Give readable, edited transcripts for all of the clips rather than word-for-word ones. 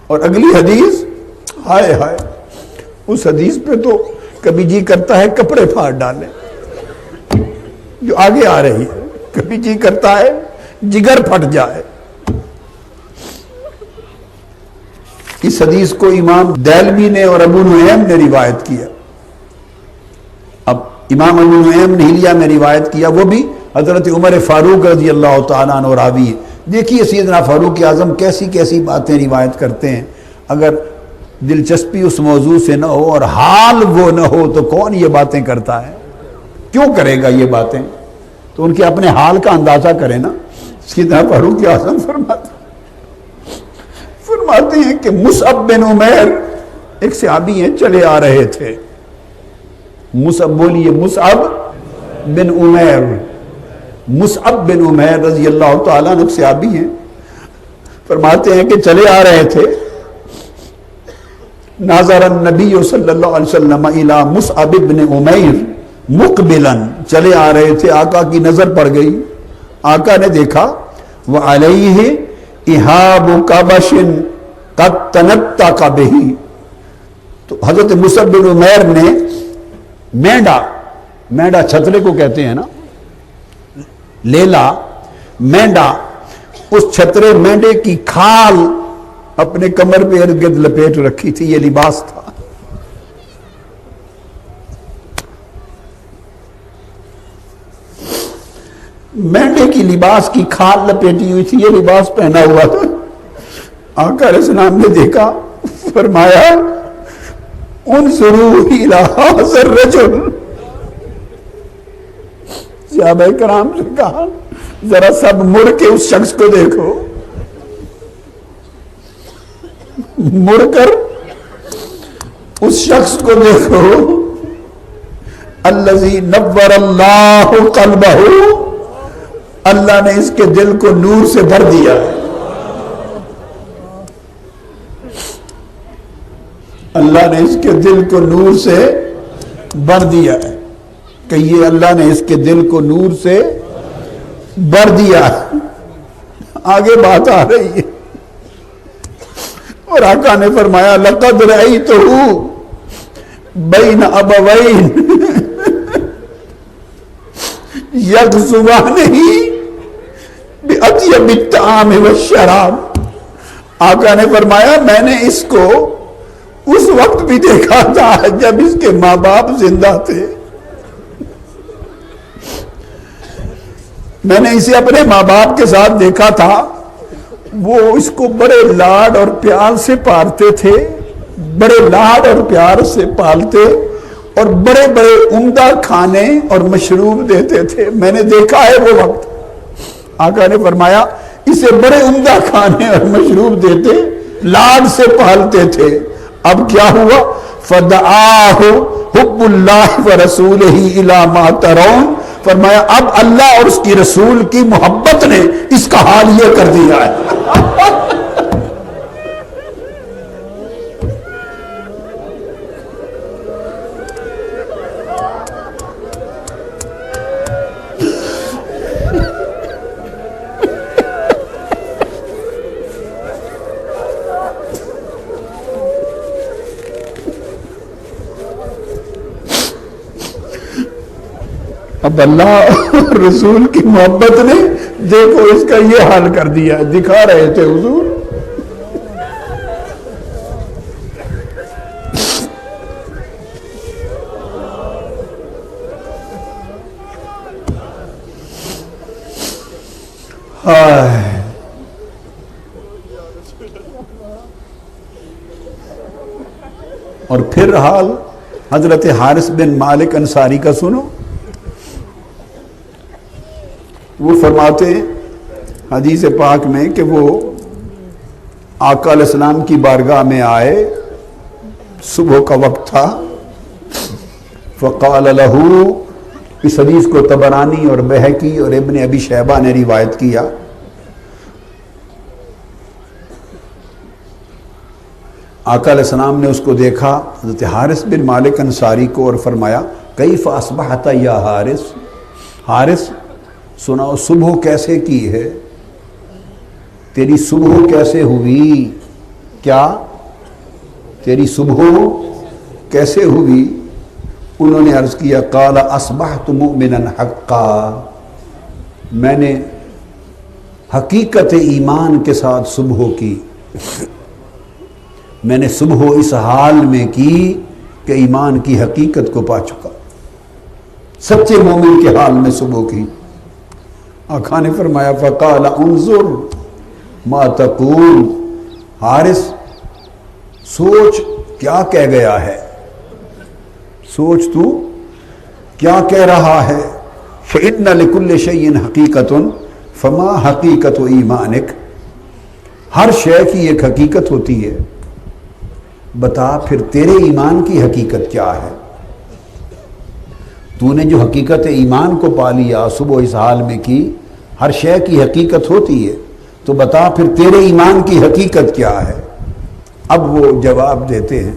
اور اگلی حدیث، ہائے ہائے، اس حدیث پہ تو کبھی جی کرتا ہے کپڑے پھاڑ ڈالے، جو آگے آ رہی ہے، کبھی جی کرتا ہے جگر پھٹ جائے۔ اس حدیث کو امام دیلمی نے اور ابو نعیم نے روایت کیا۔ اب امام ابو نعیم نے حلیہ میں روایت کیا، وہ بھی حضرت عمر فاروق رضی اللہ تعالیٰ عنہ راوی ہے۔ دیکھیے سیدنا فاروق اعظم کیسی کیسی باتیں روایت کرتے ہیں، اگر دلچسپی اس موضوع سے نہ ہو اور حال وہ نہ ہو تو کون یہ باتیں کرتا ہے؟ کیوں کرے گا یہ باتیں؟ تو ان کے اپنے حال کا اندازہ کریں نا۔ سیدنا فاروق اعظم فرماتے ہیں کہ مصعب بن عمیر ایک صحابی ہیں، چلے آ رہے تھے۔ مصعب بولیے، مصعب بن عمیر، مصعب بن عمیر رضی اللہ تعالیٰ عنہ صحابی ہیں، فرماتے ہیں کہ چلے آ رہے تھے، ناظر النبی صلی اللہ علیہ وسلم الی مصعب بن عمیر مقبلا، چلے آ رہے تھے، آقا کی نظر پڑ گئی، آقا نے دیکھا وعلیہ اہاب کبش قد تنطق بہ، تو حضرت مصعب بن عمیر نے مینڈا چھترے کو کہتے ہیں نا، لیلا مینڈا، اس چھترے مینڈے کی کھال اپنے کمر پہ ارد گرد لپیٹ رکھی تھی، یہ لباس تھا۔ مینڈے کی لباس کی کھال لپیٹی ہوئی تھی، یہ لباس پہنا ہوا تھا۔ آقا علیہ السلام نے دیکھا، فرمایا انظروا الی ھذا الرجل، صحابہ کرام سے کہا ذرا سب مڑ کے اس شخص کو دیکھو، مڑ کر اس شخص کو دیکھو، الذی نور اللہ قلبہ، اللہ نے اس کے دل کو نور سے بھر دیا ہے، اللہ نے اس کے دل کو نور سے بھر دیا ہے، کہ یہ اللہ نے اس کے دل کو نور سے بھر دیا ہے۔ آگے بات آ رہی ہے، اور آقا نے فرمایا لقد رأیتہ بین ابوین یغزوانہ بأطیب الطعام والشراب، آقا نے فرمایا میں نے اس کو اس وقت بھی دیکھا تھا جب اس کے ماں باپ زندہ تھے، میں نے اسے اپنے ماں باپ کے ساتھ دیکھا تھا، وہ اس کو بڑے لاڈ اور پیار سے پالتے تھے، بڑے لاڈ اور پیار سے پالتے، اور بڑے بڑے عمدہ کھانے اور مشروب دیتے تھے، میں نے دیکھا ہے وہ وقت۔ آقا نے فرمایا اسے بڑے عمدہ کھانے اور مشروب دیتے، لاڈ سے پالتے تھے۔ اب کیا ہوا؟ فدعاہ حب اللہ ورسولہ الی ما ترون، فرمایا اب اللہ اور اس کی رسول کی محبت نے اس کا حال یہ کر دیا ہے۔ اب اللہ اور رسول کی محبت نے دیکھو اس کا یہ حال کر دیا، دکھا رہے تھے حضور۔ اور پھر حال حضرت حارث بن مالک انصاری کا سنو، وہ فرماتے حدیث پاک میں کہ وہ آقا علیہ السلام کی بارگاہ میں آئے، صبح کا وقت تھا، فقال له، اس حدیث کو طبرانی اور بہقی اور ابن ابی شیبہ نے روایت کیا، آقا علیہ السلام نے اس کو دیکھا حضرت حارث بن مالک انصاری کو، اور فرمایا کیف اصبحت یا حارث، حارث سناؤ صبح کیسے کی ہے، تیری صبح کیسے ہوئی، کیا تیری صبح کیسے ہوئی؟ انہوں نے عرض کیا قال اصبحت مؤمنا حقا، میں نے حقیقت ایمان کے ساتھ صبح کی، میں نے صبح اس حال میں کی کہ ایمان کی حقیقت کو پا چکا، سچے مومن کے حال میں صبح کی۔ آقا نے فرمایا فقال انظر ما تقول، حارث سوچ کیا کہہ گیا ہے، سوچ تو کیا کہہ رہا ہے۔ فإن لكل شيء حقیقة فما حقیقت ایمانک، ہر شے کی ایک حقیقت ہوتی ہے، بتا پھر تیرے ایمان کی حقیقت کیا ہے؟ تو نے جو حقیقت ایمان کو پا لیا، صبح اس حال میں کی، ہر شے کی حقیقت ہوتی ہے، تو بتا پھر تیرے ایمان کی حقیقت کیا ہے؟ اب وہ جواب دیتے ہیں،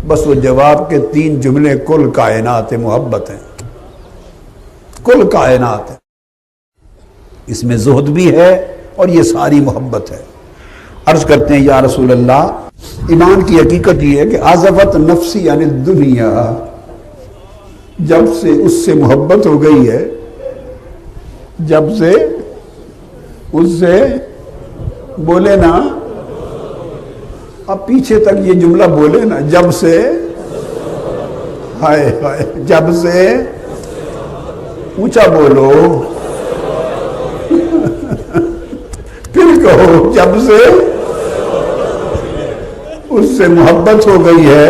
بس وہ جواب کے 3 جملے، کل کائنات محبت ہیں، کل کائنات ہے، اس میں زہد بھی ہے اور یہ ساری محبت ہے۔ عرض کرتے ہیں یا رسول اللہ، ایمان کی حقیقت یہ ہے کہ عزفت نفسی عن الدنیا، جب سے اس سے محبت ہو گئی ہے، جب سے اس سے بولے نا، اب پیچھے تک یہ جملہ بولے نا، جب سے، ہائے ہائے، جب سے، اونچا بولو، پھر کہو، جب سے اس سے محبت ہو گئی ہے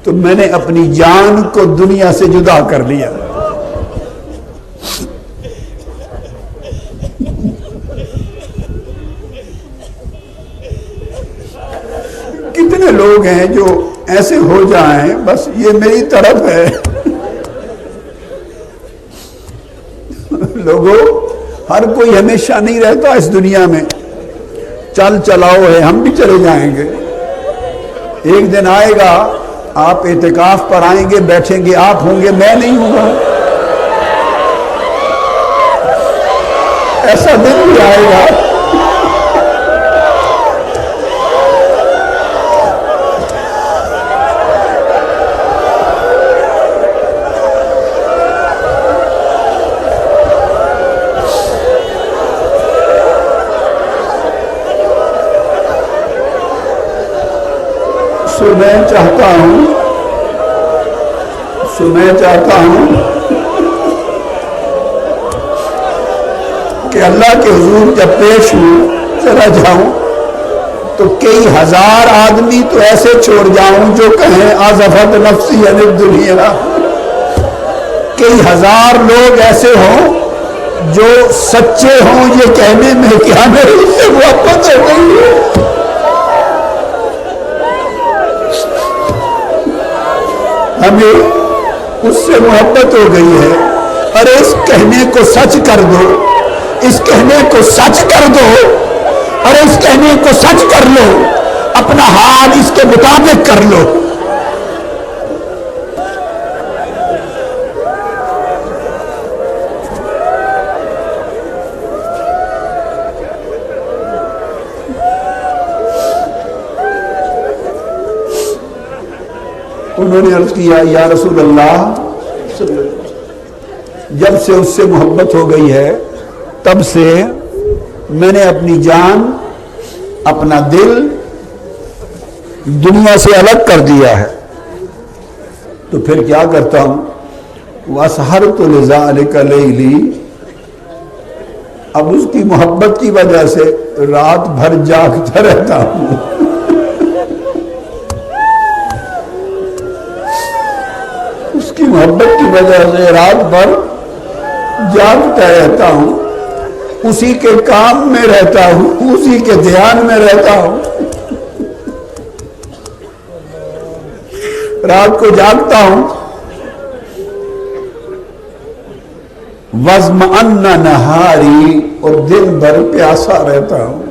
تو میں نے اپنی جان کو دنیا سے جدا کر لیا۔ کتنے لوگ ہیں جو ایسے ہو جائیں، بس یہ میری طرف ہے، لوگوں ہر کوئی ہمیشہ نہیں رہتا اس دنیا میں، چل چلاؤ ہے، ہم بھی چلے جائیں گے، ایک دن آئے گا آپ اعتکاف پر آئیں گے، بیٹھیں گے، آپ ہوں گے، میں نہیں ہوں گا، ایسا دن بھی آئے گا۔ میں چاہتا ہوں کہ اللہ کے حضور جب پیش ہوں، چلا جاؤں تو کئی ہزار آدمی تو ایسے چھوڑ جاؤں جو کہیں عزفت نفسی عن الدنیا، کئی ہزار لوگ ایسے ہوں جو سچے ہوں یہ کہنے میں کہ ہمیں اس سے محبت ہو گئی ہے، ہمیں اس سے محبت ہو گئی ہے، ارے اس کہنے کو سچ کر دو، اس کہنے کو سچ کر دو، ارے اس کہنے کو سچ کر لو، اپنا حال اس کے مطابق کر لو۔ انہوں نے عرض کیا یا رسول اللہ، جب سے اس سے محبت ہو گئی ہے تب سے میں نے اپنی جان، اپنا دل دنیا سے الگ کر دیا ہے، تو پھر کیا کرتا ہوں؟ وَأَسْهَرْتُ لِذَلِكَ لَيْلِي، اب اس کی محبت کی وجہ سے رات بھر جاگتا رہتا ہوں، اس کی محبت کی وجہ سے رات بھر جاگتا رہتا ہوں، اسی کے کام میں رہتا ہوں، اسی کے دھیان میں رہتا ہوں، رات کو جاگتا ہوں، وَازْمَأَنَّ نَهَارِي، اور دن بھر پیاسا رہتا ہوں،